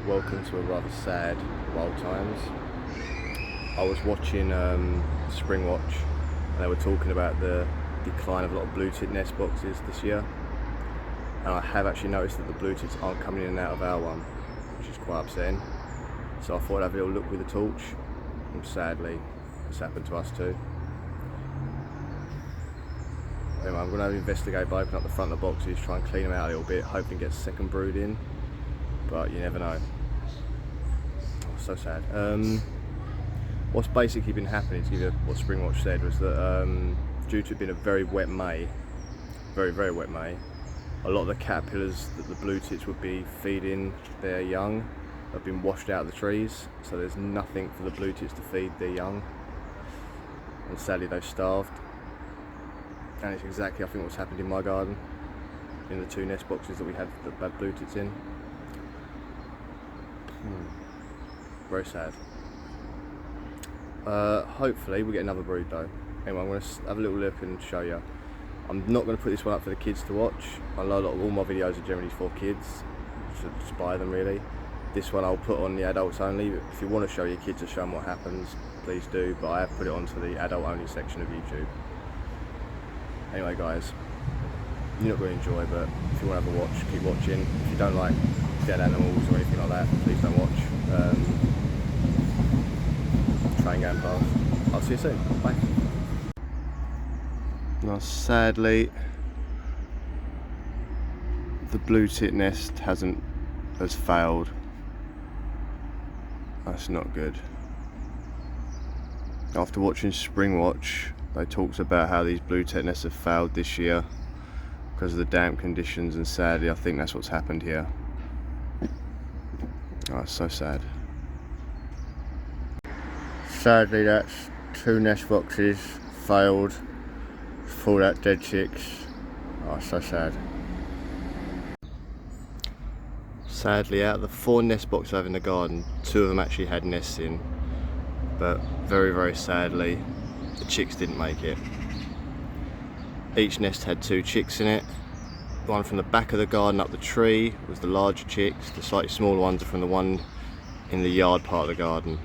Welcome to a rather sad Wildtimes. I was watching Spring Watch and they were talking about the decline of a lot of blue tit nest boxes this year, and I have actually noticed that the blue tits aren't coming in and out of our one, which is quite upsetting. So I thought I'd have a little look with a torch, and sadly this happened to us too. Anyway, I'm going to investigate by opening up the front of the boxes, try and clean them out a little bit, hoping to get a second brood in, but you never know. So sad. What's basically been happening, to give you what Spring Watch said, was that due to it being a very wet May, very wet May, a lot of the caterpillars that the blue tits would be feeding their young have been washed out of the trees, so there's nothing for the blue tits to feed their young, and sadly they've starved. And it's exactly, I think, what's happened in my garden, in the two nest boxes that we had blue tits in. Very sad. Hopefully we get another brood though. Anyway, I'm going to have a little look and show you. I'm not going to put this one up for the kids to watch. I know all my videos are generally for kids, to inspire them really. This one I'll put on the adults only. If you want to show your kids or show them what happens, please do, but I have put it onto the adult only section of YouTube. Anyway guys, you're not going to enjoy, but if you want to have a watch, keep watching. If you don't like dead animals or anything like that, please don't watch. Train going past. I'll see you soon. Bye. Now sadly, the blue tit nest has failed. That's not good. After watching Spring Watch, they talked about how these blue tit nests have failed this year because of the damp conditions, and sadly I think that's what's happened here. Oh, it's so sad. Sadly that's two nest boxes failed, full out dead chicks. Oh, so sad. Sadly, out of the 4 nest boxes I have in the garden, 2 of them actually had nests in, but very sadly the chicks didn't make it. Each nest had 2 chicks in it. The one from the back of the garden up the tree was the larger chicks. The slightly smaller ones are from the one in the yard part of the garden.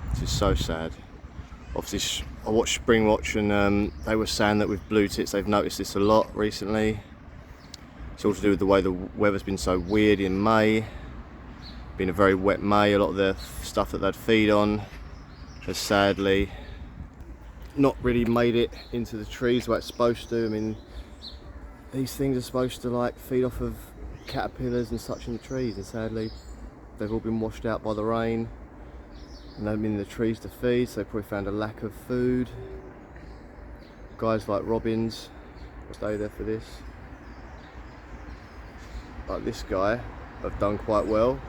This is so sad. Obviously I watched Spring Watch and they were saying that with blue tits they've noticed this a lot recently. It's all to do with the way the weather's been so weird in May. Been a very wet May. A lot of the stuff that they'd feed on has sadly not really made it into the trees the way it's supposed to. I mean, these things are supposed to like feed off of caterpillars and such in the trees, and sadly they've all been washed out by the rain and they've been in the trees to feed, so they probably found a lack of food. Guys like robins will stay there for this. Like this guy have done quite well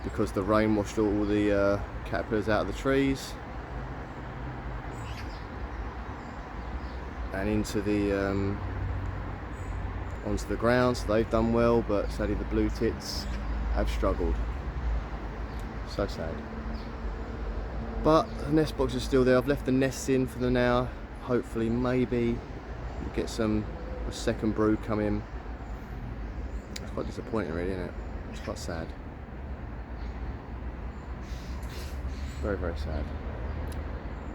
because the rain washed all the caterpillars out of the trees and into the onto the ground, so they've done well, but sadly the blue tits have struggled. So sad. But the nest box is still there. I've left the nests in for the now. Hopefully maybe we'll get a second brood come in. It's quite disappointing really, isn't it? It's quite sad. Very sad.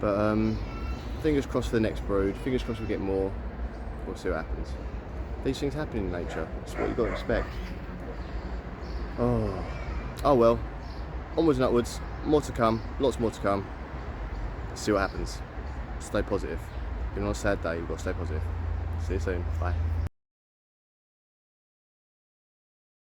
But fingers crossed for the next brood. Fingers crossed we get more. We'll see what happens. These things happen in nature. That's what you've got to expect. Oh well. Onwards and upwards. More to come. Lots more to come. See what happens. Stay positive. Even on a sad day, you've got to stay positive. See you soon. Bye.